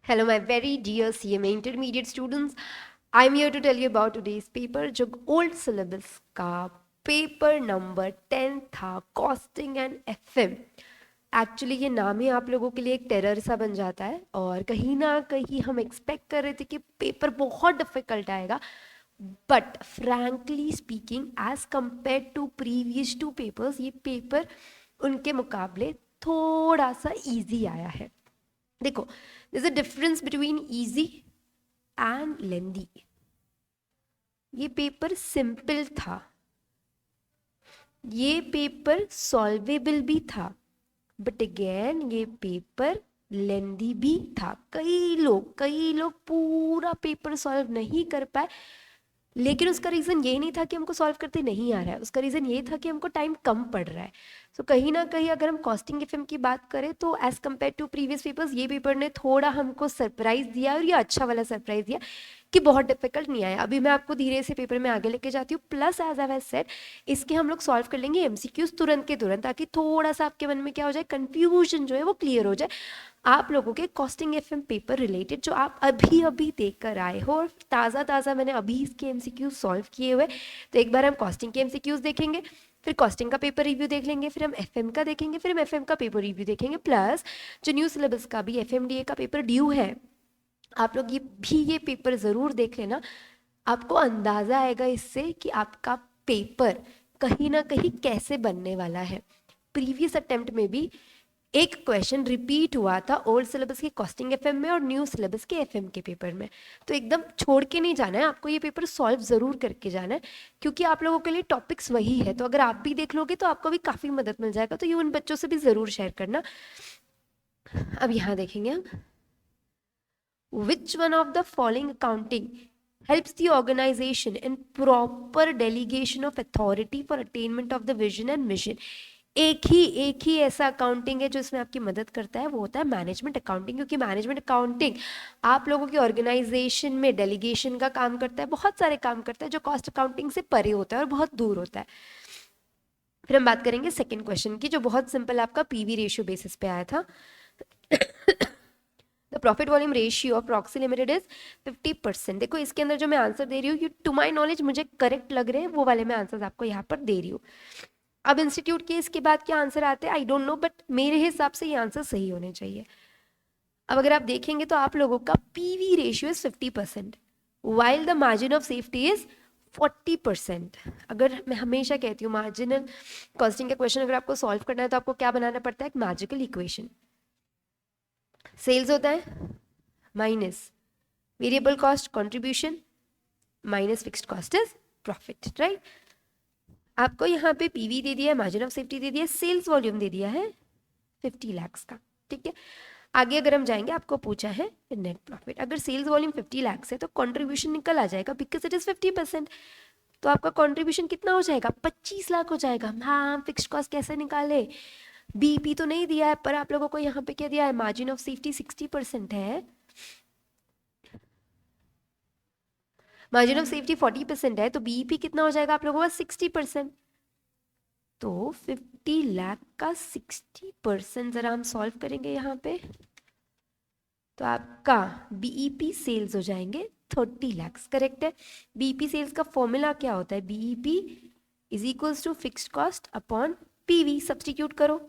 Hello, my very dear CMA intermediate students. I'm here to tell you about today's paper जो old syllabus का paper number 10 था costing and FM. Actually ये नाम ही आप लोगों के लिए एक टेरर सा बन जाता है और कहीं ना कहीं हम एक्सपेक्ट कर रहे थे कि पेपर बहुत डिफिकल्ट आएगा, but frankly speaking as compare to previous two papers ये पेपर उनके मुकाबले थोड़ा सा इजी आया है। देखो, there's a difference between easy and lengthy। ये पेपर सिंपल था, ये पेपर सॉल्वेबल भी था, बट अगेन ये पेपर लेंदी भी था। कई लोग पूरा पेपर सॉल्व नहीं कर पाए, लेकिन उसका रीज़न ये नहीं था कि हमको सॉल्व करते नहीं आ रहा है, उसका रीज़न ये था कि हमको टाइम कम पड़ रहा है। सो कहीं ना कहीं अगर हम कॉस्टिंग एफएम की बात करें तो as compare to previous papers ये पेपर ने थोड़ा हमको सरप्राइज दिया, और ये अच्छा वाला सरप्राइज दिया कि बहुत डिफिकल्ट नहीं आया। अभी मैं आपको धीरे से पेपर में आगे लेके जाती हूँ। Plus as I have said, इसके हम लोग सॉल्व कर लेंगे एमसीक्यूज तुरंत के तुरंत, ताकि थोड़ा सा आपके मन में क्या हो जाए, कंफ्यूजन जो है वो क्लियर हो जाए आप लोगों के कॉस्टिंग एफएम पेपर रिलेटेड जो आप अभी अभी देख कर आए हो। और ताज़ा मैंने अभी इसके एमसीक्यूज सॉल्व किए हुए। तो एक बार हम कॉस्टिंग के एमसीक्यूज देखेंगे, फिर कॉस्टिंग का पेपर रिव्यू देख लेंगे, फिर हम एफएम का देखेंगे, फिर हम एफएम का पेपर रिव्यू देखेंगे। प्लस जो न्यू सिलेबस का भी एफएमडीए का पेपर ड्यू है, आप लोग ये पेपर ज़रूर देख लेना। आपको अंदाज़ा आएगा इससे कि आपका पेपर कहीं ना कहीं कैसे बनने वाला है। प्रीवियस अटेम्प्ट में भी एक क्वेश्चन रिपीट हुआ था ओल्ड सिलेबस के कॉस्टिंग एफएम में और न्यू सिलेबस के एफएम के पेपर में। तो एकदम छोड़ के नहीं जाना है, आपको ये पेपर सॉल्व ज़रूर करके जाना है, क्योंकि आप लोगों के लिए टॉपिक्स वही है। तो अगर आप भी देख लोगे तो आपको भी काफ़ी मदद मिल जाएगा। तो ये उन बच्चों से भी ज़रूर शेयर करना। अब यहाँ देखेंगे हम, which one of the following accounting helps the organization in proper delegation of authority for attainment of the vision and mission। एक ही ऐसा अकाउंटिंग है जो इसमें आपकी मदद करता है, वो होता है मैनेजमेंट अकाउंटिंग। क्योंकि मैनेजमेंट अकाउंटिंग आप लोगों की ऑर्गेनाइजेशन में डेलीगेशन का काम करता है, बहुत सारे काम करता है जो कॉस्ट अकाउंटिंग से परे होता है और बहुत दूर होता है। फिर हम बात करेंगे सेकंड क्वेश्चन की, जो बहुत सिंपल आपका पीवी रेशियो बेसिस पे आया था। The profit volume ratio of proxy limited is 50%। देखो इसके अंदर जो मैं आंसर दे रही हूँ, ये टू माई नॉलेज मुझे करेक्ट लग रहे हैं, वो वाले मैं आंसर आपको यहाँ पर दे रही हूँ। अब इंस्टीट्यूट के इसके बाद क्या आंसर आते हैं आई डोंट नो, बट मेरे हिसाब से ये आंसर सही होने चाहिए। अब अगर आप देखेंगे तो आप लोगों का PV ratio is 50%, while the margin of safety is 40%। अगर मैं हमेशा कहती हूँ मार्जिनल कॉस्टिंग का क्वेश्चन अगर आपको सॉल्व करना है तो आपको क्या बनाना पड़ता है, एक मैजिकल इक्वेशन। सेल्स होता है minus variable cost contribution minus fixed cost is profit, right. आपको यहाँ पे पीवी दे दिया है, मार्जिन ऑफ सेफ्टी दे दिया है, सेल्स वॉल्यूम दे दिया है 50 लाख का, ठीक है। आगे अगर हम जाएंगे, आपको पूछा है नेट प्रॉफिट। अगर सेल्स वॉल्यूम 50 लाख है तो कंट्रीब्यूशन निकल आ जाएगा, बिकॉज इट इज 50%। तो आपका कंट्रीब्यूशन कितना हो जाएगा, 25 लाख हो जाएगा। हाँ, फिक्स्ड कॉस्ट कैसे निकाले, बीपी तो नहीं दिया है, पर आप लोगों को यहाँ पे क्या दिया है, मार्जिन ऑफ सेफ्टी 60% है, मार्जिन ऑफ सेफ्टी 40% है, तो बीईपी कितना हो जाएगा आप लोगों का 60%। तो 50 लाख का 60% जरा हम सॉल्व करेंगे यहाँ पे, तो आपका बीईपी सेल्स हो जाएंगे 30 लाख, करेक्ट है। बीईपी सेल्स का फॉर्मूला क्या होता है, BEP is equals to fixed cost upon PV, substitute करो।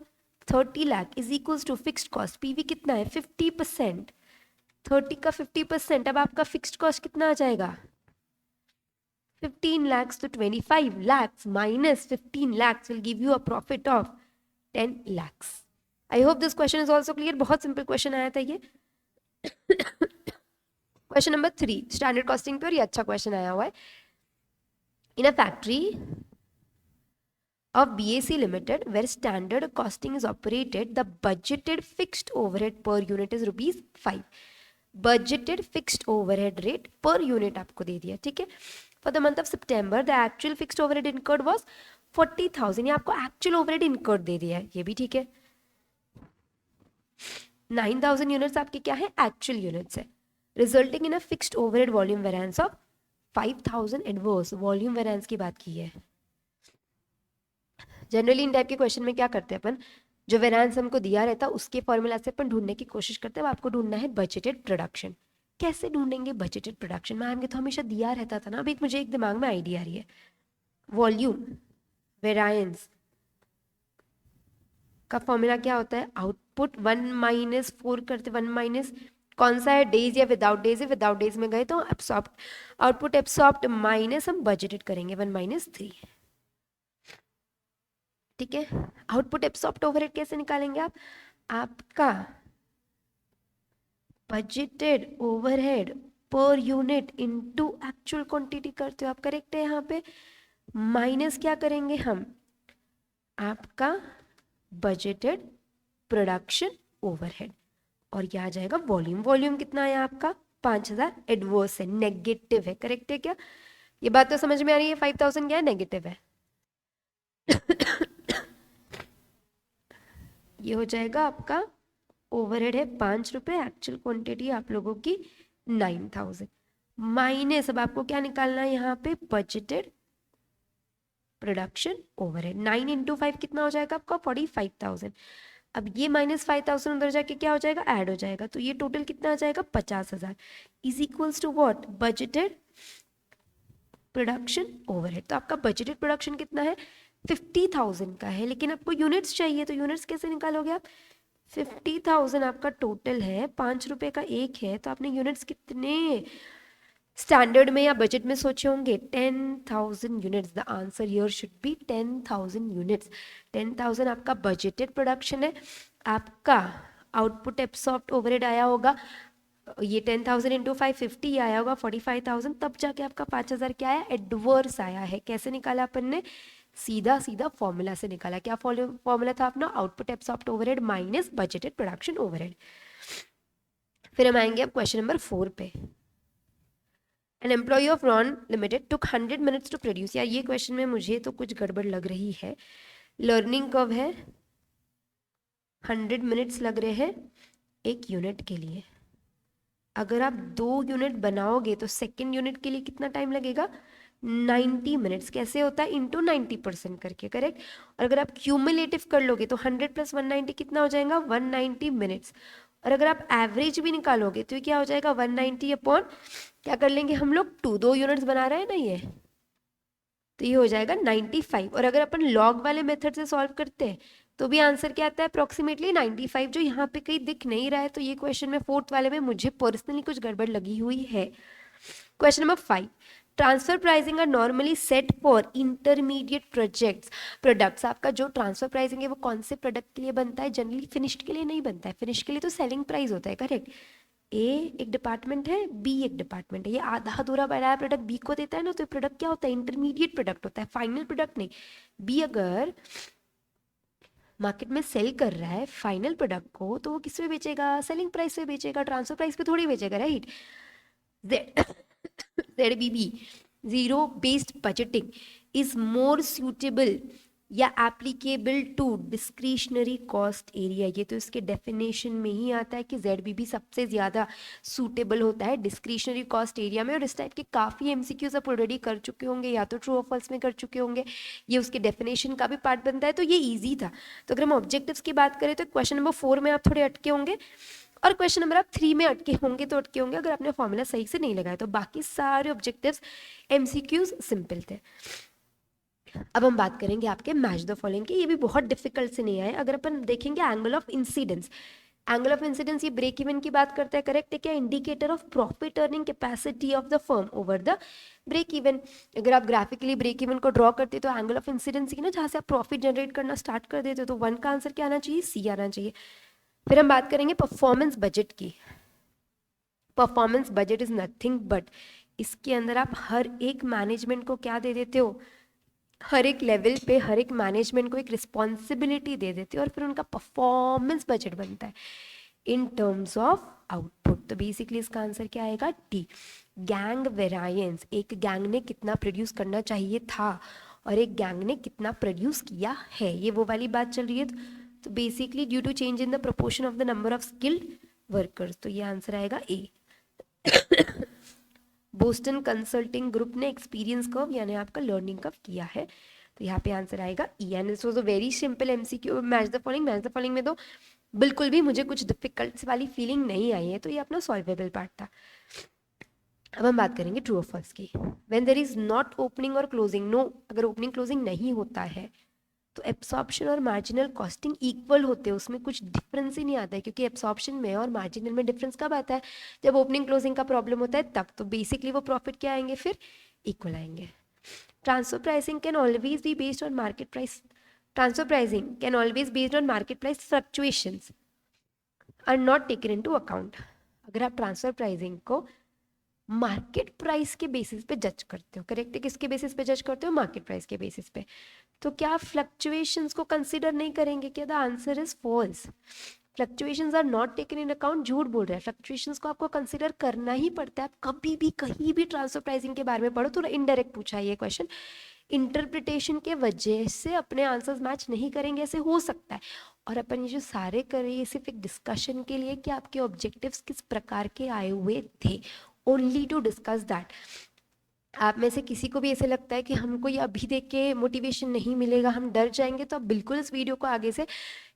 30 lakh is equals to fixed cost, PV कितना है 50%, 30 का 50%, अब आपका फिक्स्ड कॉस्ट कितना आ जाएगा 15 lakhs, तो 25 lakhs minus 15 lakhs will give you a profit of 10 lakhs। I hope this question is also clear। बहुत सिंपल क्वेश्चन आया था ये। क्वेश्चन नंबर 3 स्टैंडर्ड कॉस्टिंग पे, और ये अच्छा क्वेश्चन आया हुआ है। In a factory of BAC Limited where standard costing is operated, the budgeted fixed overhead per unit is rupees 5। Budgeted fixed overhead rate per unit आपको दे दिया, ठीक है। For the month of September the actual fixed overhead incurred was 40,000, ये आपको actual overhead incurred दे दिया है, ये भी ठीक है। 9,000 यूनिट्स आपके क्या है, एक्चुअल यूनिट्स है, resulting in a fixed overhead volume variance of 5,000 adverse. Volume variance की बात की है। जनरली इन टाइप के क्वेश्चन में क्या करते हैं अपन, जो वेरिएंस हमको दिया रहता है उसके फॉर्मूला से अपन ढूंढने की कोशिश करते हैं। अब आपको ढूंढना है बजटेड प्रोडक्शन। कैसे ढूंढेंगे बजटेड प्रोडक्शन? मैम ने तो हमेशा दिया रहता था ना। अब एक मुझे एक दिमाग में आइडिया आ रही है। वॉल्यूम वेरिएंस का फॉर्मूला क्या होता है? आउटपुट 1 - 4 करते 1 - कौन सा है? डेज या विदाउट डेज है? विदाउट डेज में गए तो एब्सॉर्ब आउटपुट एब्सॉर्ब माइनस हम बजटेड करेंगे 1 - 3। ठीक है। आउटपुट एब्सॉर्ब ओवरहेड कैसे निकालेंगे आप? आपका budgeted overhead per unit into actual quantity करते हो आप। करेक्ट है। यहाँ पे माइनस क्या करेंगे हम? आपका बजटेड प्रोडक्शन ओवरहेड, और क्या आ जाएगा? वॉल्यूम। वॉल्यूम कितना है आपका? 5000। एडवर्स है, नेगेटिव है। करेक्ट है क्या? ये बात तो समझ में आ रही है? 5000 क्या है? नेगेटिव है। ये हो जाएगा आपका ओवरहेड है 5 रुपये, एक्चुअल क्वांटिटी आप लोगों की 9000 माइनस। अब आपको क्या निकालना है यहाँ पे? Budgeted production overhead. 9 × 5 कितना हो जाएगा आपका? 45,000। अब ये -5000 उधर जाके क्या हो जाएगा? ऐड हो जाएगा, तो ये टोटल कितना आ जाएगा? 50,000 is equals to what? Budgeted production overhead. तो आपका बजटेड प्रोडक्शन कितना है? 50,000 का है, लेकिन आपको यूनिट्स चाहिए, तो यूनिट्स कैसे निकालोगे आप? 50,000 आपका टोटल है, 5 रुपए का एक है, तो आपने यूनिट्स कितने स्टैंडर्ड में या बजट में सोचे होंगे? 10,000 units. The answer here should be 10,000 units. 10,000 आपका बजटेड प्रोडक्शन है। आपका आउटपुट एब्सॉर्ब्ड ओवरहेड आया होगा, ये 10,000 × 5 50 आया होगा 45,000, तब जाके आपका 5,000 क्या आया? एडवर्स आया है। कैसे निकाला अपन ने? सीधा सीधा फॉर्मूला से निकाला। क्या फॉर्मूला था अपना? Output absorbed overhead minus budgeted production overhead. फिर हम आएंगे अब क्वेश्चन नंबर 4 पे। An employ of Ron Limited took 100 minutes to produce. यार ये क्वेश्चन में मुझे तो कुछ गड़बड़ लग रही है। लर्निंग कर्व है, 100 मिनट्स लग रहे हैं एक यूनिट के लिए। अगर आप 2 यूनिट बनाओगे तो सेकेंड यूनिट के लिए कितना टाइम लगेगा? 90 मिनट्स। कैसे होता है? इंटू 90% करके। करेक्ट। और अगर आप क्यूमुलेटिव कर लोगे तो 100 + 190 कितना हो जाएगा? 190 मिनट्स। और अगर आप एवरेज भी निकालोगे तो ये क्या हो जाएगा? 190 अपॉन क्या कर लेंगे हम लोग? 2 यूनिट्स बना रहे हैं ना ये, तो ये हो जाएगा 95। और अगर अपन लॉग वाले मेथड से सॉल्व करते हैं तो भी आंसर क्या आता है? अप्रोक्सीमेटली 95, जो यहाँ पे कहीं दिख नहीं रहा है। तो ये क्वेश्चन में 4th वाले में मुझे पर्सनली कुछ गड़बड़ लगी हुई है। Question number 5। Transfer pricing are normally set for intermediate products. आपका जो ट्रांसफर प्राइसिंग है वो कौन से प्रोडक्ट के लिए बनता है? जनरली फिनिश्ड के लिए नहीं बनता है। फिनिश्ड के लिए तो सेलिंग प्राइस होता है। करेक्ट। ए एक डिपार्टमेंट है, बी एक डिपार्टमेंट है। ये आधा अधूरा बनाया प्रोडक्ट बी को देता है ना, तो प्रोडक्ट क्या होता है? इंटरमीडिएट प्रोडक्ट होता है, फाइनल प्रोडक्ट नहीं। बी अगर मार्केट में सेल कर रहा है फाइनल प्रोडक्ट को, तो वो किस पे बेचेगा? सेलिंग प्राइस पे बेचेगा, ट्रांसफर प्राइस पे थोड़ी बेचेगा। Right. ZBB zero based budgeting is more suitable या applicable to discretionary cost area. ये तो इसके डेफिनेशन में ही आता है कि ZBB सबसे ज़्यादा सूटेबल होता है डिस्क्रिशनरी कॉस्ट एरिया में। और इस टाइप के काफ़ी MCQs आप ऑलरेडी कर चुके होंगे, या तो ट्रू और फॉल्स में कर चुके होंगे। ये उसके डेफिनेशन का भी पार्ट बनता है, तो ये ईजी था। तो अगर हम ऑब्जेक्टिव्स की बात करें तो क्वेश्चन नंबर 4 में आप थोड़े अटके होंगे, और क्वेश्चन नंबर आप 3 में अटके होंगे तो अटके होंगे अगर आपने फॉर्मूला सही से नहीं लगाया। तो बाकी सारे ऑब्जेक्टिव्स MCQs सिंपल थे। अब हम बात करेंगे आपके मैच द फॉलोइंग की। ये भी बहुत डिफिकल्ट से नहीं आए। अगर अपन देखेंगे angle of incidence, angle of incidence ये ब्रेक इवन की बात करता है। करेक्ट है क्या? Indicator of profit earning capacity of the firm over the break even. अगर आप ग्राफिकली ब्रेक इवन को ड्रॉ करते तो एंगल ऑफ इंसिडेंस की ना, जहाँ से आप प्रॉफिट जनरेट करना स्टार्ट कर देते हो, तो 1 का आंसर क्या आना चाहिए? सी आना चाहिए। फिर हम बात करेंगे परफॉर्मेंस बजट की। Performance budget is nothing but, इसके अंदर आप हर एक मैनेजमेंट को क्या दे देते हो? हर एक लेवल पे हर एक मैनेजमेंट को एक रिस्पॉन्सिबिलिटी दे देते हो, और फिर उनका परफॉर्मेंस बजट बनता है इन टर्म्स ऑफ आउटपुट। तो बेसिकली इसका आंसर क्या आएगा? डी। गैंग वेरिएंस, एक गैंग ने कितना प्रोड्यूस करना चाहिए था और एक गैंग ने कितना प्रोड्यूस किया है, ये वो वाली बात चल रही है। तो basically due to change in the proportion of the number of skilled workers, तो ये आंसर आएगा ए। बोस्टन कंसल्टिंग ग्रुप ने एक्सपीरियंस कर्व यानी आपका लर्निंग कर्व किया है, तो तो यहाँ पे आंसर आएगा E. And this was a very simple MCQ. Match the following में तो बिल्कुल भी मुझे कुछ डिफिकल्ट वाली फीलिंग नहीं आई है, तो ये अपना सॉल्वेबल पार्ट था। अब हम बात करेंगे ट्रू और फॉल्स की। When there is not opening और क्लोजिंग, नो, अगर ओपनिंग क्लोजिंग नहीं होता है तो एब्सॉर्प्शन और मार्जिनल कॉस्टिंग इक्वल होते हैं, उसमें कुछ डिफरेंस ही नहीं आता है, क्योंकि एब्सॉर्प्शन में और मार्जिनल में डिफरेंस कब आता है, जब ओपनिंग क्लोजिंग का प्रॉब्लम होता है तब। तो बेसिकली वो प्रॉफिट क्या आएंगे, फिर इक्वल आएंगे। Transfer pricing can always be based on market price, transfer pricing can always based on market price fluctuations are not taken into account. अगर आप ट्रांसफर प्राइसिंग को मार्केट प्राइस के बेसिस पे जज करते हो, करेक्ट है, किसके बेसिस पे जज करते हो, मार्केट प्राइस के बेसिस पे, तो क्या आप फ्लक्चुएशंस को कंसीडर नहीं करेंगे क्या? The answer is false. Fluctuations are not taken in account, झूठ बोल रहा है। फ्लक्चुएशंस को आपको कंसीडर करना ही पड़ता है। आप कभी भी कहीं भी ट्रांसफर प्राइसिंग के बारे में पढ़ो तो इनडायरेक्ट पूछा है ये क्वेश्चन, इंटरप्रिटेशन के वजह से अपने आंसर्स मैच नहीं करेंगे, ऐसे हो सकता है। और अपन ये जो सारे कर रहे हैं सिर्फ एक डिस्कशन के लिए कि आपके ऑब्जेक्टिव्स किस प्रकार के आए हुए थे, ओनली टू डिस्कस दैट। आप में से किसी को भी ऐसे लगता है कि हमको ये अभी देख के मोटिवेशन नहीं मिलेगा, हम डर जाएंगे, तो आप बिल्कुल इस वीडियो को आगे से,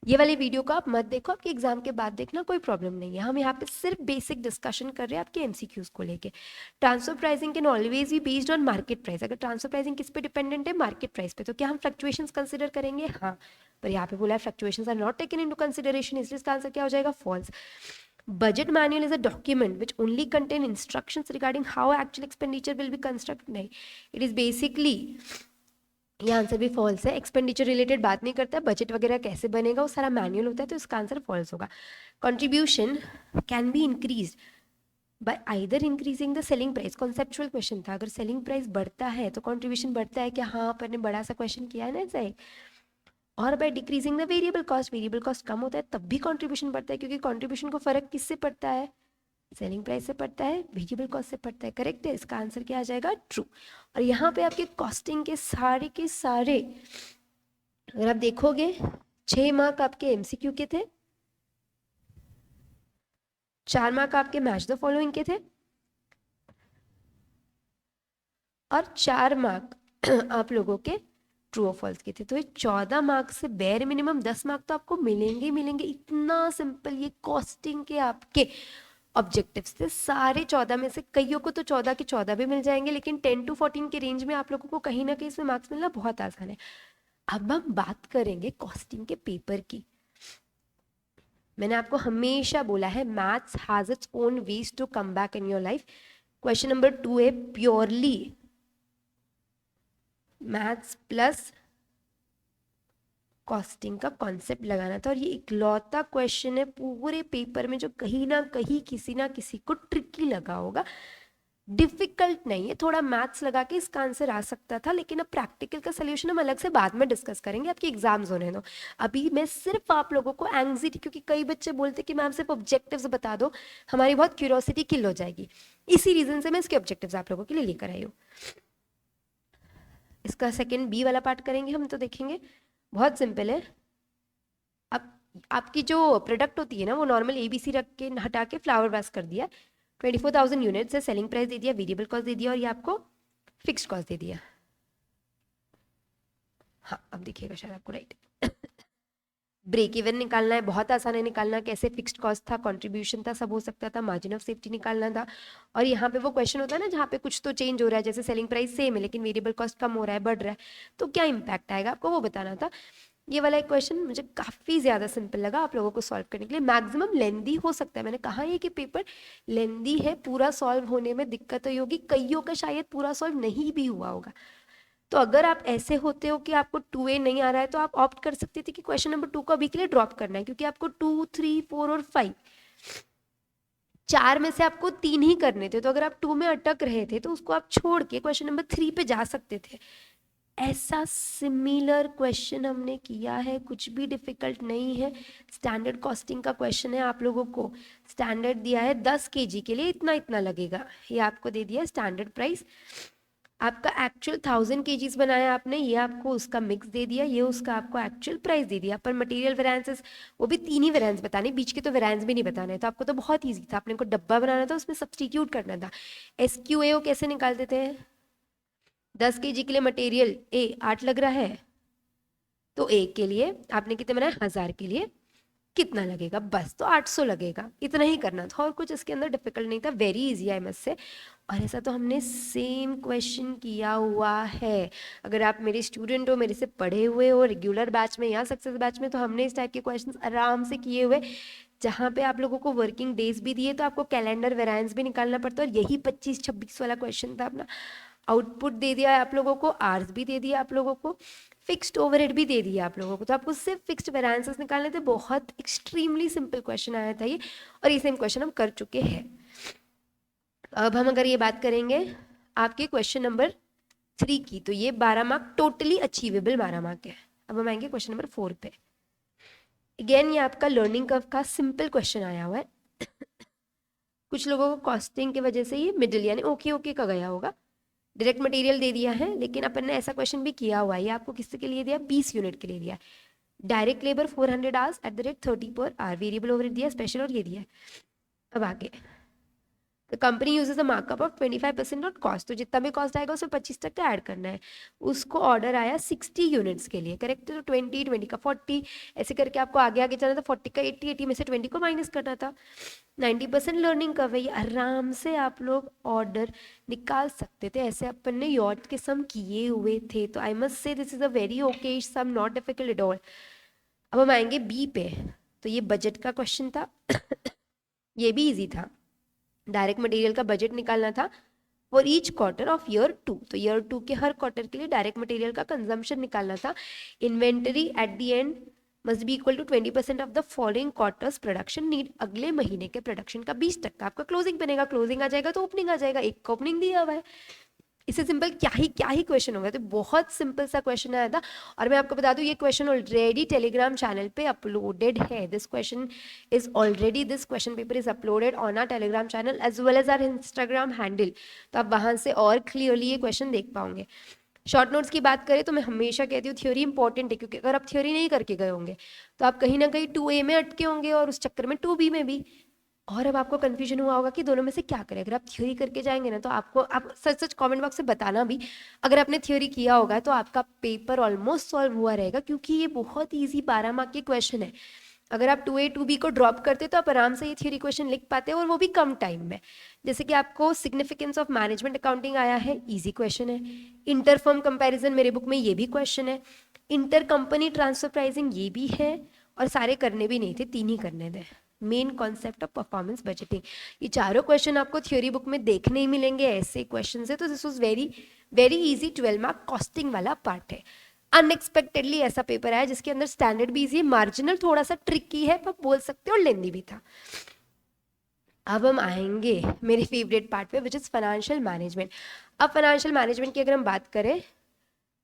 ये वाली वीडियो को आप मत देखो, आपके एग्जाम के बाद देखना, कोई प्रॉब्लम नहीं है। हम यहाँ पे सिर्फ बेसिक डिस्कशन कर रहे हैं आपके एमसीक्यूज को लेके। Transfer pricing can always be based on market price. अगर ट्रांसफर प्राइसिंग किस पे डिपेंडेंट है, मार्केट प्राइस पे, तो क्या हम फ्लक्चुएशंस कंसिडर करेंगे? हाँ, पर यहाँ पे बोला है fluctuations are not taken into consideration, इसलिए इसका आंसर क्या हो जाएगा, false. Budget manual is a document which only contain instructions regarding how actual expenditure will be constructed. नहीं, it is basically, ये आंसर भी फॉल्स है। एक्सपेंडिचर रिलेटेड बात नहीं करता है, बजट वगैरह कैसे बनेगा वो सारा मैनुअल होता है, तो इसका आंसर फॉल्स होगा। Contribution can be increase by either increasing the selling price, conceptual question था। अगर सेलिंग प्राइस बढ़ता है तो कंट्रीब्यूशन बढ़ता है क्या? हाँ, अपन ने बड़ा सा क्वेश्चन किया है ना ऐसा। और by decreasing the variable cost, variable cost कम होता है तब भी कंट्रीब्यूशन बढ़ता है, क्योंकि कंट्रीब्यूशन को फर्क किससे पड़ता है, सेलिंग प्राइस से पड़ता है, वेरिएबल कॉस्ट से पड़ता है। करेक्ट है, इसका आंसर क्या आ जाएगा, ट्रू। और यहाँ पे आपके कॉस्टिंग के सारे अगर आप देखोगे 6 मार्क आपके एमसीक्यू के थे, 4 मार्क आपके मैच द फॉलोइंग के थे, और 4 मार्क आप लोगों के ट्रू और फॉल्स के थे। तो ये 14 मार्क से बेर मिनिमम 10 मार्क तो आपको मिलेंगे ही मिलेंगे। इतना सिंपल ये कॉस्टिंग के आपके ऑब्जेक्टिव्स थे। सारे 14 में से कईयों को तो 14 के 14 भी मिल जाएंगे, लेकिन 10 to 14 के रेंज में आप लोगों को कहीं ना कहीं इसमें मार्क्स मिलना बहुत आसान है। अब हम बात करेंगे कॉस्टिंग के पेपर की। मैंने आपको हमेशा बोला है maths has its own ways to come back in your life. Question number 2 है प्योरली मैथ्स प्लस कॉस्टिंग का कॉन्सेप्ट लगाना था, और ये इकलौता क्वेश्चन है पूरे पेपर में जो कहीं ना कहीं किसी ना किसी को ट्रिकी लगा होगा। डिफिकल्ट नहीं है, थोड़ा मैथ्स लगा के इसका आंसर आ सकता था, लेकिन अब प्रैक्टिकल का सोल्यूशन हम अलग से बाद में डिस्कस करेंगे, आपके एग्जाम्स होने दो। अभी मैं सिर्फ आप लोगों को एंग्जाइटी, क्योंकि कई बच्चे बोलते कि मैम सिर्फ ऑब्जेक्टिव्स बता दो, हमारी बहुत क्यूरियोसिटी किल हो जाएगी, इसी रीजन से मैं इसके ऑब्जेक्टिव्स आप लोगों के लिए लेकर आई हूँ। इसका सेकेंड बी वाला पार्ट करेंगे हम, तो देखेंगे बहुत सिंपल है। अब आपकी जो प्रोडक्ट होती है ना, वो नॉर्मल एबीसी रख के हटा के फ्लावर वास कर दिया, 24,000 यूनिट्स है, सेलिंग प्राइस दे दिया, वेरिएबल कॉस्ट दे दिया, और ये आपको फिक्स्ड कॉस्ट दे दिया। हाँ, अब देखिएगा शायद आपको राइट। ब्रेक इवन निकालना है, बहुत आसान है निकालना। कैसे, फिक्स्ड कॉस्ट था, कंट्रीब्यूशन था, सब हो सकता था, मार्जिन ऑफ सेफ्टी निकालना था। और यहाँ पे वो क्वेश्चन होता है ना जहाँ पे कुछ तो चेंज हो रहा है, जैसे सेलिंग प्राइस सेम है लेकिन वेरिएबल कॉस्ट कम हो रहा है, बढ़ रहा है, तो क्या इंपैक्ट आएगा आपको वो बताना था। ये वाला एक क्वेश्चन मुझे काफ़ी ज़्यादा सिंपल लगा आप लोगों को सॉल्व करने के लिए। मैक्सिमम लेंदी हो सकता है, मैंने कहा ये कि पेपर लेंदी है, पूरा सॉल्व होने में दिक्कत हुई होगी, कईयों का शायद पूरा सॉल्व नहीं भी हुआ होगा। तो अगर आप ऐसे होते हो कि आपको 2A नहीं आ रहा है, तो आप ऑप्ट कर सकते थे कि क्वेश्चन नंबर 2 को अभी के लिए ड्रॉप करना है, क्योंकि आपको 2, 3, 4 और 5 4 में से आपको 3 ही करने थे। तो अगर आप 2 में अटक रहे थे तो उसको आप छोड़ के क्वेश्चन नंबर 3 पे जा सकते थे। ऐसा सिमिलर क्वेश्चन हमने किया है, कुछ भी डिफिकल्ट नहीं है। स्टैंडर्ड कॉस्टिंग का क्वेश्चन है, आप लोगों को स्टैंडर्ड दिया है 10 kg के लिए इतना इतना लगेगा, ये आपको दे दिया स्टैंडर्ड प्राइस। आपका एक्चुअल 1000 kgs बनाया आपने, ये आपको उसका मिक्स दे दिया, ये उसका आपको एक्चुअल प्राइस दे दिया। पर मटेरियल वेरिएंसेस वो भी 3 ही वेरिएंस बताने, बीच के तो वेरिएंस भी नहीं बताने, तो आपको तो बहुत ईजी था, आपने को डब्बा बनाना था, उसमें सब्सटीट्यूट करना था। SQAO कैसे निकालते थे, 10 kg के लिए मटेरियल ए 8 लग रहा है, तो ए के लिए आपने कितने बनाए, 1000 के लिए कितना लगेगा, बस तो 800 लगेगा। इतना ही करना था और कुछ इसके अंदर डिफिकल्ट नहीं था, वेरी इजी है मस से। और ऐसा तो हमने सेम क्वेश्चन किया हुआ है। अगर आप मेरे स्टूडेंट हो, मेरे से पढ़े हुए हो, रेगुलर बैच में या सक्सेस बैच में, तो हमने इस टाइप के क्वेश्चंस आराम से किए हुए, जहाँ पे आप लोगों को वर्किंग डेज भी दिए तो आपको कैलेंडर वेरिएंस भी निकालना पड़ता है। और यही 25-26 वाला क्वेश्चन था अपना। आउटपुट दे दिया है आप लोगों को, आर्स भी दे दिया आप लोगों को, फिक्स्ड ओवरहेड भी दे दिया आप लोगों को, तो आपको सिर्फ फिक्स्ड वेरिएंसेस निकालने थे। बहुत एक्सट्रीमली सिंपल क्वेश्चन आया था ये, और ये सेम क्वेश्चन हम कर चुके हैं। अब हम अगर ये बात करेंगे आपके क्वेश्चन नंबर 3 की, तो ये 12 मार्क टोटली अचीवेबल 12 मार्क है। अब हम आएंगे क्वेश्चन नंबर 4 पे। अगेन ये आपका लर्निंग कर्व का सिंपल क्वेश्चन आया हुआ है। कुछ लोगों को कॉस्टिंग की वजह से ये मिडिल यानी ओके ओके का गया होगा। डायरेक्ट मटेरियल दे दिया है, लेकिन अपन ने ऐसा क्वेश्चन भी किया हुआ है। ये आपको किसके के लिए दिया, 20 यूनिट के लिए दिया। Direct labour 400 hours eight the rate 30 per hour, variable overhead दिया, स्पेशल और ये दिया है। अब आगे, the company uses a markup of 25% on cost, तो जितना भी कॉस्ट आएगा उसमें 25% ऐड करना है। उसको ऑर्डर आया 60 यूनिट्स के लिए, करेक्ट। तो 20 का 40, ऐसे करके आपको आगे आगे जाना था। 40 का 80 में से 20 को माइनस करना था। 90% लर्निंग कर रही है, आराम से आप लोग ऑर्डर निकाल सकते थे। ऐसे अपन ने यॉट के सम किए हुए थे। तो I must say this is a very okay sum, not difficult at all. अब हम आएंगे बी पे। तो ये बजट का क्वेश्चन था। ये भी इजी था। डायरेक्ट मटेरियल का बजट निकालना था for each quarter of year 2। तो ईयर 2 के हर क्वार्टर के लिए डायरेक्ट मटेरियल का कंजम्पशन निकालना था। Inventory at the end must be equal to 20% of the following quarters production need, अगले महीने के प्रोडक्शन का 20% आपका क्लोजिंग बनेगा। क्लोजिंग आ जाएगा तो ओपनिंग आ जाएगा, एक का ओपनिंग दिया हुआ है। इससे सिंपल क्या ही क्वेश्चन होगा। तो बहुत सिंपल सा क्वेश्चन आया था। और मैं आपको बता दूं, ये क्वेश्चन ऑलरेडी टेलीग्राम चैनल पे अपलोडेड है। This question paper is uploaded on our Telegram channel as well as our Instagram handle. तो आप वहां से और क्लियरली ये क्वेश्चन देख पाओगे। शॉर्ट नोट्स की बात करें तो मैं हमेशा कहती हूँ थ्योरी इंपॉर्टेंट है, क्योंकि अगर आप थ्योरी नहीं करके गए होंगे तो आप कहीं ना कहीं 2A में अटके होंगे और उस चक्कर में 2B में भी। और अब आपको कंफ्यूजन हुआ होगा कि दोनों में से क्या करें। अगर आप थ्योरी करके जाएंगे ना, तो आपको, आप सच सच कमेंट बॉक्स में बताना भी, अगर आपने थ्योरी किया होगा तो आपका पेपर ऑलमोस्ट सॉल्व हुआ रहेगा, क्योंकि ये बहुत ईजी 12 मार्क के क्वेश्चन है। अगर आप 2A 2B को ड्रॉप करते तो आप आराम से ये थ्योरी क्वेश्चन लिख पाते हैं, और वो भी कम टाइम में। जैसे कि आपको सिग्निफिकेंस ऑफ मैनेजमेंट अकाउंटिंग आया है, इजी क्वेश्चन है। इंटर फर्म कंपैरिजन मेरे बुक में ये भी क्वेश्चन है। इंटर कंपनी ट्रांसफर प्राइसिंग ये भी है। और सारे करने भी नहीं थे, 3 ही करने थे। Main concept of performance budgeting, ये चारों क्वेश्चन आपको थ्योरी बुक में देखने ही मिलेंगे ऐसे क्वेश्चन से। तो this was very very easy 12 mark costing वाला पार्ट है। अनएक्सपेक्टेडली ऐसा पेपर आया जिसके अंदर स्टैंडर्ड भी इजी है, मार्जिनल थोड़ा सा ट्रिकी है पर बोल सकते हो, और लेंदी भी था। अब हम आएंगे मेरे फेवरेट पार्ट पे, विच इज फाइनेंशियल मैनेजमेंट। अब फाइनेंशियल मैनेजमेंट की अगर हम बात करें,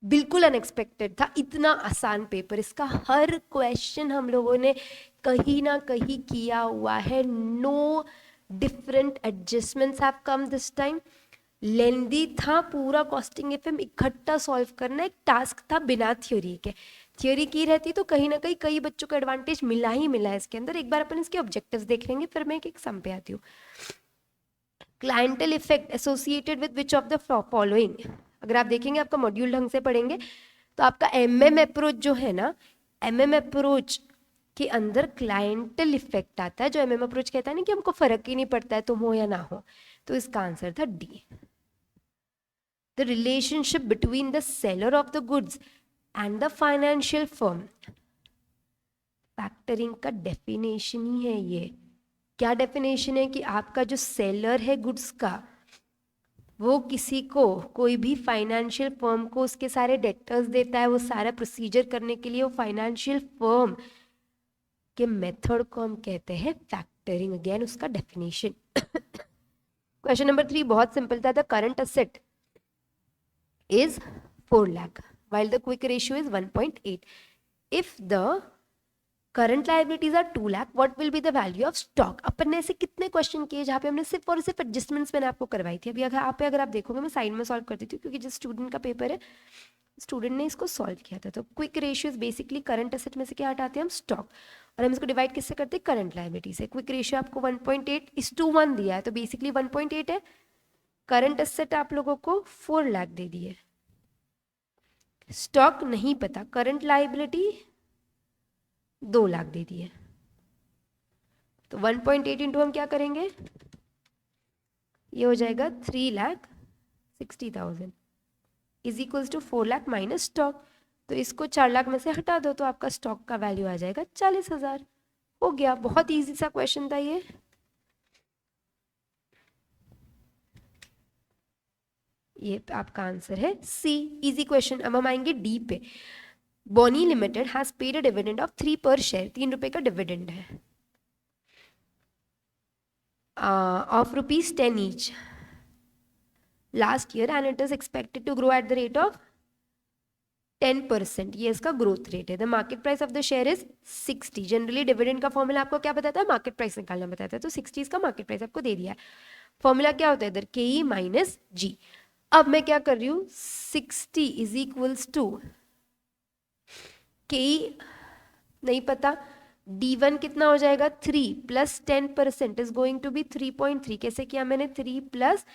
बिल्कुल अनएक्सपेक्टेड था इतना आसान पेपर। इसका हर क्वेश्चन हम लोगों ने कहीं ना कहीं किया हुआ है। No different adjustments have come this time. Lengthy था, पूरा कॉस्टिंग एफएम इकट्ठा सॉल्व करना एक टास्क था बिना थ्योरी के। थ्योरी की रहती तो कहीं ना कहीं कई बच्चों को एडवांटेज मिला ही मिला है इसके अंदर। एक बार अपन इसके ऑब्जेक्टिव्स देख लेंगे, फिर मैं एक सम पे आती हूँ। Clientele effect associated with which of the following. अगर आप देखेंगे, आपका मॉड्यूल ढंग से पढ़ेंगे तो आपका एमएम अप्रोच जो है ना, एमएम अप्रोच के अंदर क्लाइंटल इफेक्ट आता है। जो एमएम अप्रोच कहता है ना कि हमको फर्क ही नहीं पड़ता है तुम हो या ना हो, तो इसका आंसर था D. The relationship between the seller of the goods and the financial firm. Factoring का डेफिनेशन ही है ये। क्या डेफिनेशन है कि आपका जो सेलर है गुड्स का, वो किसी को, कोई भी फाइनेंशियल फर्म को उसके सारे डेटर्स देता है, वो सारा प्रोसीजर करने के लिए वो फाइनेंशियल फर्म के मेथड को हम कहते हैं फैक्टरिंग। अगेन उसका डेफिनेशन। क्वेश्चन नंबर 3 बहुत सिंपल था। The current asset is 4 lakh while the quick ratio is 1.8. If the current liabilities are 2 lakh, what will be the value of stock? अपन ने ऐसे कितने क्वेश्चन किए जहाँ पे हमने सिर्फ और सिर्फ एडजस्टमेंट्स मैंने आपको करवाई थी। अभी अगर आप देखोगे, मैं साइड में सॉल्व करती थी क्योंकि जिस स्टूडेंट का पेपर है, स्टूडेंट ने इसको सॉल्व किया था। तो quick ratio basically current asset में से क्या हटाते हैं हम, स्टॉक, और हम इसको डिवाइड किससे करते हैं, करंट लायबिलिटी से। क्विक रेशियो आपको 1.8:1 दिया है, तो बेसिकली 1.8 है। करंट एसेट आप लोगों को 4 लाख दे दिए, स्टॉक नहीं पता, करंट लाइबिलिटी 2 लाख दे दी है, तो 1.8 इंटू हम क्या करेंगे, ये हो जाएगा 3,60,000 is equals to 4 lakh minus stock. तो इसको 4 लाख में से हटा दो तो आपका स्टॉक का वैल्यू आ जाएगा 40,000। हो गया, बहुत इजी सा क्वेश्चन था ये आपका आंसर है सी, इजी क्वेश्चन। अब हम आएंगे डी पे। Bonnie limited has paid a dividend of 3 per share, 3 रुपए का डिविडेंड है of ₹10 each last year and it is expected to grow at the rate of 10%, ये इसका ग्रोथ रेट है। The market price of the share is 60। Generally dividend का formula आपको क्या बताता है, मार्केट प्राइस निकालना बताता है, तो 60 इसका मार्केट प्राइस आपको दे दिया है। फॉर्मूला क्या होता है इधर, KE माइनस जी। अब मैं क्या कर रही हूँ, 60 इज इक्वल्स टू KE नहीं पता, D1 कितना हो जाएगा 3 plus 10% is going to be 3.3। कैसे किया मैंने, 3 प्लस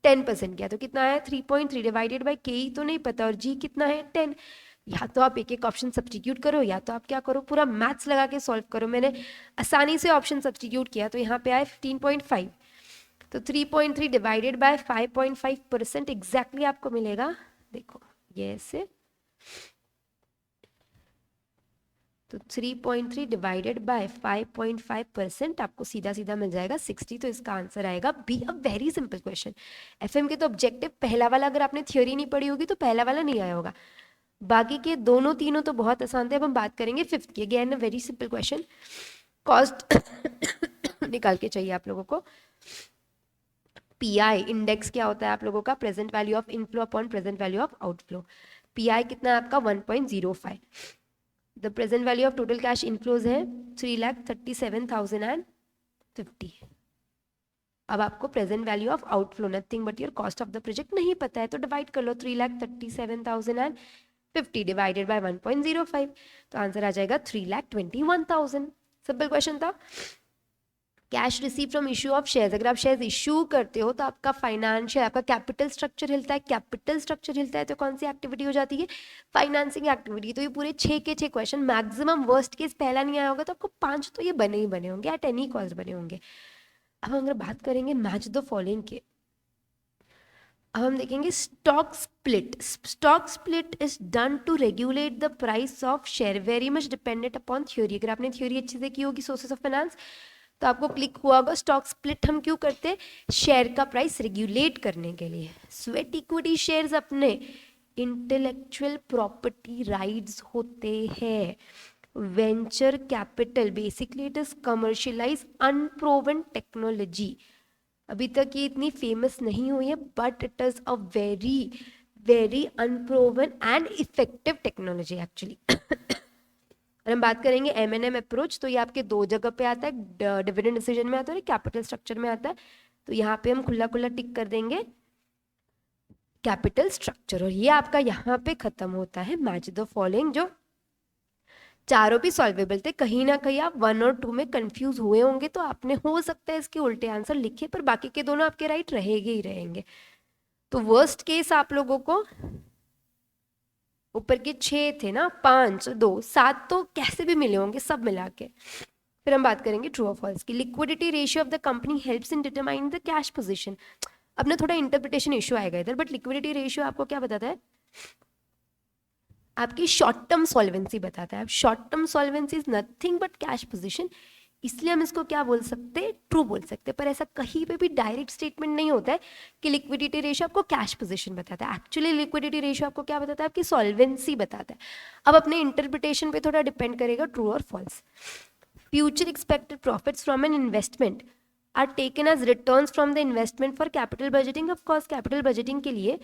10% किया तो कितना आया 3.3 डिवाइडेड बाई KE तो नहीं पता, और G कितना है 10। या तो आप एक एक ऑप्शन सब्सटीट्यूट करो, या तो आप क्या करो, पूरा मैथ्स लगा के सॉल्व करो। मैंने आसानी से ऑप्शन सब्सटीट्यूट किया तो यहाँ पे आए 15.5, तो 3.3 डिवाइडेड बाय 5.5% एग्जैक्टली आपको मिलेगा, देखो ये ऐसे, तो 3.3 डिवाइडेड बाय 5.5% आपको सीधा सीधा मिल जाएगा 60। तो इसका आंसर आएगा B. A very simple question. FM के तो ऑब्जेक्टिव पहला वाला, अगर आपने थ्योरी नहीं पढ़ी होगी तो पहला वाला नहीं आया होगा, बाकी के दोनों तीनों तो बहुत आसान थे। अब हम बात करेंगे फिफ्थ की। Again a very simple question, cost निकाल के चाहिए आप लोगों को। पीआई इंडेक्स क्या होता है आप लोगों का, present value of inflow upon present value of outflow. Pi कितना है आपका 1.05। The present value of total cash inflows है 3,37,050। अब आपको present value of outflow nothing but your cost of the project नहीं पता है, तो डिवाइड कर लो 3,37,050 डिवाइडेड बाय 1.05, तो आंसर आ जाएगा 3,21,000। सिंपल क्वेश्चन था। Cash receive from issue of shares, अगर आप शेयर्स इश्यू करते हो तो आपका फाइनेंशियल, आपका कैपिटल स्ट्रक्चर हिलता है। कैपिटल स्ट्रक्चर हिलता है तो कौन सी एक्टिविटी हो जाती है, फाइनेंसिंग एक्टिविटी। तो ये पूरे 6 के 6 क्वेश्चन, मैक्सिमम वर्स्ट केस पहला नहीं आया होगा तो आपको 5 तो ये बने ही बने होंगे, एट एनी कॉस्ट बने होंगे। अब अगर बात करेंगे मैच द फॉलोइंग के, अब हम देखेंगे stock split. Stock split is done to regulate the price of share, very much dependent upon theory. अगर आपने थ्योरी अच्छे से की होगी सोर्सेस ऑफ फाइनेंस तो आपको क्लिक हुआ होगा, स्टॉक स्प्लिट हम क्यों करते हैं, शेयर का प्राइस रेगुलेट करने के लिए। स्वेट इक्विटी शेयर्स अपने इंटेलेक्चुअल प्रॉपर्टी राइट्स होते हैं। Venture capital basically it is commercialise unproven technology. अभी तक ये इतनी फेमस नहीं हुई है but it is a very very unproven and effective technology actually. और हम बात करेंगे M&M अप्रोच, तो ये आपके 2 जगह पे आता है, डिविडेंड डिसीजन में आता है और कैपिटल स्ट्रक्चर में आता है। तो यहाँ पे हम खुला खुला टिक कर देंगे कैपिटल स्ट्रक्चर, और ये आपका यहाँ पे खत्म होता है मैच द फॉलोइंग। जो चारों भी सॉल्वेबल थे, कहीं ना कहीं आप 1 और 2 में कंफ्यूज हुए होंगे तो आपने हो सकता है इसके उल्टे आंसर लिखे, पर बाकी के दोनों आपके राइट रहेंगे ही रहेंगे। तो वर्स्ट केस आप लोगों को ऊपर के 6 थे ना, 5 2 7 तो कैसे भी मिले होंगे सब मिला के। फिर हम बात करेंगे ट्रू और फॉल्स की। Liquidity ratio of the company helps in determine the cash position. अपने थोड़ा इंटरप्रिटेशन इशू आएगा इधर, बट लिक्विडिटी रेशियो आपको क्या बताता है, आपकी शॉर्ट टर्म सॉल्वेंसी बताता है। Short term solvency is nothing but cash position, इसलिए हम इसको क्या बोल सकते हैं, ट्रू बोल सकते हैं। पर ऐसा कहीं पे भी डायरेक्ट स्टेटमेंट नहीं होता है कि लिक्विडिटी रेशियो आपको कैश पोजीशन बताता है। एक्चुअली लिक्विडिटी रेशियो आपको क्या बताता है, आपकी सॉल्वेंसी बताता है। अब अपने इंटरप्रिटेशन पे थोड़ा डिपेंड करेगा ट्रू और false. Future expected profits from an investment are taken as returns from the investment for capital budgeting. Of course capital budgeting के लिए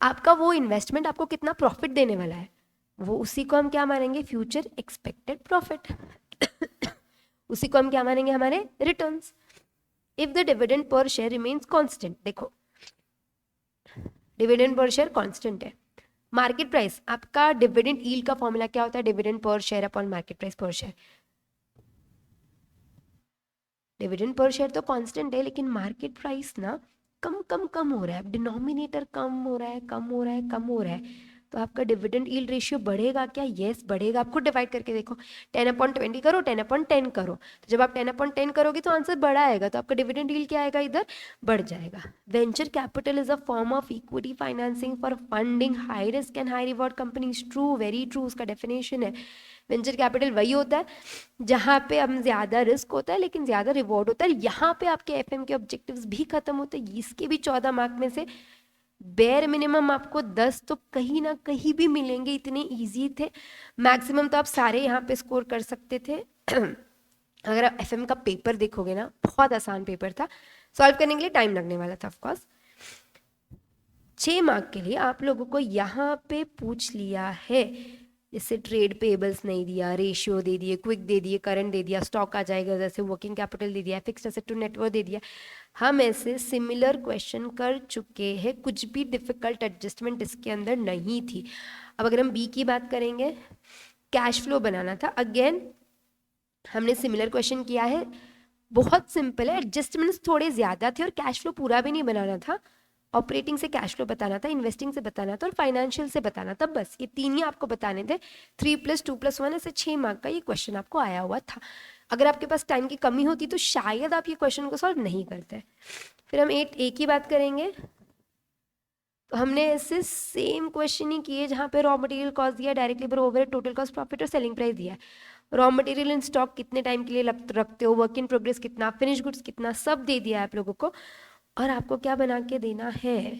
आपका वो इन्वेस्टमेंट आपको कितना प्रॉफिट देने वाला है, वो उसी को हम क्या मानेंगे, फ्यूचर एक्सपेक्टेड प्रॉफिट। उसी को हम क्या मानेंगे, हमारे returns. If the dividend per share remains constant, देखो डिविडेंड पर शेयर कांस्टेंट है। मार्केट प्राइस, आपका डिविडेंड यील्ड का फॉर्मूला क्या होता है, dividend per share upon market price पर शेयर। डिविडेंड पर शेयर तो कांस्टेंट है, लेकिन मार्केट प्राइस ना कम कम कम हो रहा है, डिनोमिनेटर कम हो रहा है, कम हो रहा है, कम हो रहा है। तो आपका डिविडेंड यील्ड रेशियो बढ़ेगा क्या? यस बढ़ेगा। आप खुद डिवाइड करके देखो, 10/20 करो, 10/10 करो, तो जब आप 10/10 करोगे तो आंसर बड़ा आएगा, तो आपका डिविडेंड यील्ड क्या आएगा? इधर बढ़ जाएगा। Venture capital is a form of equity financing for funding high risk and high reward companies. True, very true, उसका डेफिनेशन है। वेंचर कैपिटल वही होता है जहाँ पे हम ज़्यादा रिस्क होता है लेकिन ज़्यादा रिवॉर्ड होता है। यहाँ पे आपके एफएम के ऑब्जेक्टिव्स भी खत्म होते हैं। इसके भी 14 मार्क में से बेयर मिनिमम आपको 10 तो कहीं ना कहीं भी मिलेंगे, इतने इजी थे। मैक्सिमम तो आप सारे यहाँ पे स्कोर कर सकते थे। अगर आप एफएम का पेपर देखोगे ना, बहुत आसान पेपर था, सॉल्व करने के लिए टाइम लगने वाला था ऑफकोर्स। 6 मार्क के लिए आप लोगों को यहाँ पे पूछ लिया है, जैसे ट्रेड पेबल्स नहीं दिया, रेशियो दे दिए, क्विक दे दिए, करंट दे दिया, स्टॉक आ जाएगा, जैसे वर्किंग कैपिटल दे दिया, फिक्स्ड एसेट टू नेटवर्थ दे दिया। हम ऐसे सिमिलर क्वेश्चन कर चुके हैं, कुछ भी डिफिकल्ट एडजस्टमेंट इसके अंदर नहीं थी। अब अगर हम बी की बात करेंगे, कैश फ्लो बनाना था, अगेन हमने सिमिलर क्वेश्चन किया है, बहुत सिंपल है, एडजस्टमेंट्स थोड़े ज़्यादा थे और कैश फ्लो पूरा भी नहीं बनाना था। ऑपरेटिंग से कैश फ्लो बताना था, इन्वेस्टिंग से बताना था और फाइनेंशियल से बताना था, बस ये 3 ही आपको बताने थे। 3 + 2 + 1 ऐसे 6 मार्क का ये क्वेश्चन आपको आया हुआ था। अगर आपके पास टाइम की कमी होती तो शायद आप ये क्वेश्चन को सॉल्व नहीं करते। फिर हम 8A की बात करेंगे, तो हमने ऐसे सेम क्वेश्चन ही किए जहाँ पे रॉ मटेरियल कॉस्ट दिया, direct labour overhead, total cost profit और सेलिंग प्राइस दिया है। रॉ मटेरियल इन स्टॉक कितने टाइम के लिए रखते हो, वर्क इन प्रोग्रेस कितना, फिनिश गुड्स कितना, सब दे दिया है आप लोगों को। और आपको क्या बना के देना है?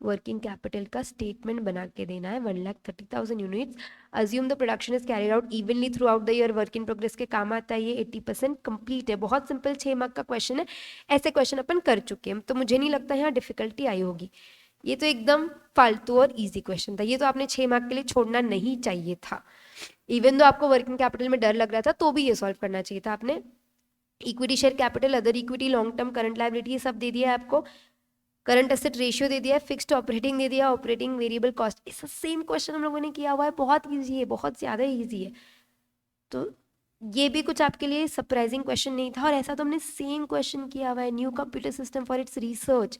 वर्किंग कैपिटल का स्टेटमेंट बना के देना है। 1,30,000 units, assume the production is carried out evenly through out the year, work in progress के काम आता है ये, 80% कंप्लीट है। बहुत सिंपल 6 मार्क का क्वेश्चन है, ऐसे क्वेश्चन अपन कर चुके हैं, तो मुझे नहीं लगता यहाँ डिफिकल्टी आई होगी। ये तो एकदम फालतू और इजी क्वेश्चन था, ये तो आपने 6 मार्क के लिए छोड़ना नहीं चाहिए था। इवन तो आपको वर्किंग कैपिटल में डर लग रहा था तो भी ये सॉल्व करना चाहिए था आपने। Equity share capital, other equity, long term current liability, ये सब दे दिया है आपको। करंट एसेट रेशियो दे दिया है, फिक्स्ड ऑपरेटिंग दे दिया, ऑपरेटिंग वेरिएबल कॉस्ट, इस सेम क्वेश्चन हम लोगों ने किया हुआ है, बहुत ईजी है, बहुत ज़्यादा ईजी है। तो ये भी कुछ आपके लिए सरप्राइजिंग क्वेश्चन नहीं था, और ऐसा तो हमने सेम क्वेश्चन किया हुआ है। New computer system for its research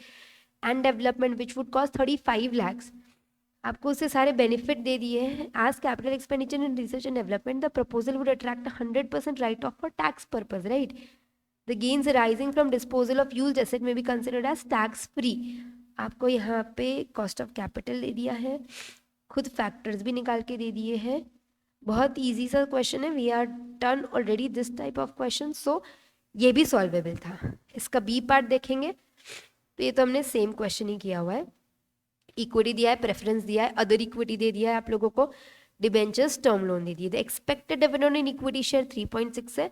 and development which would cost 35 lakhs, आपको उससे सारे बेनिफिट दे दिए हैं। As capital expenditure in research and development the proposal would attract 100% write off for tax purpose, right. The gains arising from disposal of used asset may be considered as tax free। आपको यहाँ पे cost of capital दे दिया है, खुद factors भी निकाल के दे दिए हैं। बहुत इजी सा क्वेश्चन है, we are done already this type of question, so ये भी सॉल्वेबल था। इसका बी पार्ट देखेंगे तो ये तो हमने सेम क्वेश्चन ही किया हुआ है। इक्विटी दिया है, प्रेफरेंस दिया है, अदर इक्विटी दे दिया है आप लोगों को, डिबेंचर्स, टर्म लोन दे दिए। The expected dividend in equity share 3.6 है,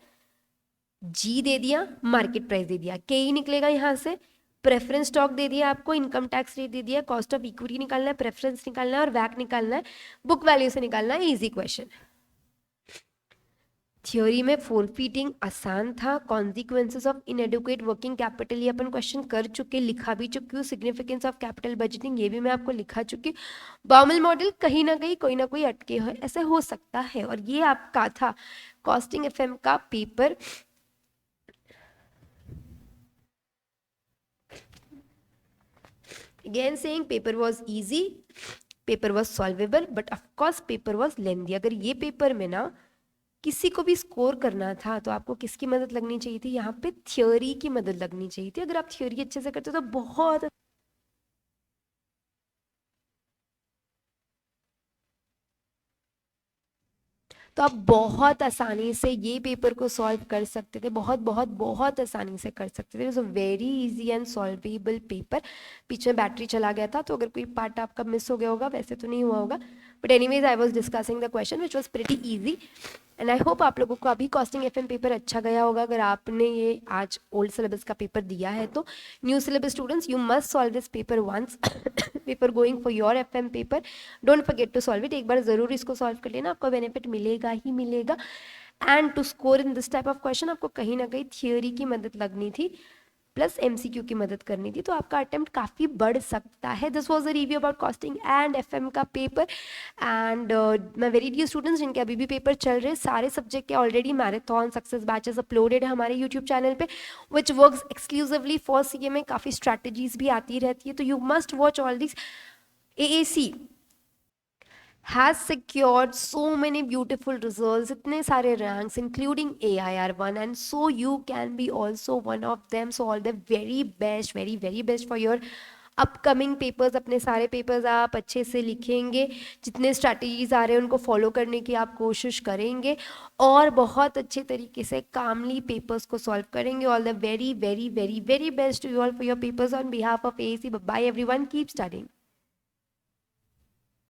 जी दे दिया, मार्केट प्राइस दे दिया, के ही निकलेगा यहाँ से। प्रेफरेंस स्टॉक दे दिया आपको, इनकम टैक्स रेट दे दिया, कॉस्ट ऑफ इक्विटी निकालना है, प्रेफरेंस निकालना है और वैक निकालना है, बुक वैल्यू से निकालना है, इजी क्वेश्चन। थ्योरी में फोरफीटिंग आसान था, consequences of inadequate working capital ये अपन क्वेश्चन कर चुके, लिखा भी चुकी हूँ। सिग्निफिकेंस ऑफ कैपिटल बजटिंग ये भी मैं आपको लिखा चुकी हूँ। बाउमल मॉडल कहीं ना कहीं कोई ना कोई अटके हो, ऐसे हो सकता है। और ये आपका था कॉस्टिंग एफएम का paper. Again saying paper was easy, paper was solvable, but of course paper was lengthy। अगर ये पेपर में ना किसी को भी स्कोर करना था तो आपको किसकी मदद लगनी चाहिए थी? यहाँ पे थ्योरी की मदद लगनी चाहिए थी। अगर आप थ्योरी अच्छे से करते तो बहुत तो आप बहुत आसानी से ये पेपर को सॉल्व कर सकते थे, बहुत बहुत बहुत आसानी से कर सकते थे। It's a very easy and solvable paper. पीछे बैटरी चला गया था तो अगर कोई पार्ट आपका मिस हो गया होगा, वैसे तो नहीं हुआ होगा, but anyways I was discussing the question which was pretty easy and I hope आप लोगों को अभी कॉस्टिंग एफएम पेपर अच्छा गया होगा। अगर आपने ये आज ओल्ड सिलेबस का पेपर दिया है तो new syllabus students, you must solve this paper once paper going for your FM paper, don't forget to solve it. एक बार जरूर इसको सॉल्व कर लेना, आपको बेनिफिट मिलेगा ही मिलेगा। And to score in this type of question आपको कहीं ना कहीं थियोरी की मदद लगनी थी प्लस एमसीक्यू की मदद करनी थी, तो आपका अटेम्प्ट काफ़ी बढ़ सकता है। This was a review about costing and FM का पेपर। एंड मैं वेरी डियर स्टूडेंट्स जिनके अभी भी पेपर चल रहे हैं, सारे सब्जेक्ट के already marathon success batches uploaded है हमारे यूट्यूब चैनल पे, which works exclusively for CA में। काफ़ी स्ट्रैटेजीज भी आती रहती है, तो you must watch all this. AAC has secured so many beautiful results, इतने सारे ranks including AIR1, and so you can be also one of them. So all the very best, very very best for your upcoming papers. अपने सारे papers आप अच्छे से लिखेंगे, जितने strategies आ रहे हैं उनको फॉलो करने की आप कोशिश करेंगे और बहुत अच्छे तरीके से कामली पेपर्स को सॉल्व करेंगे. All the very very very very best to you all for your papers. On behalf of AAC, bye everyone, keep studying.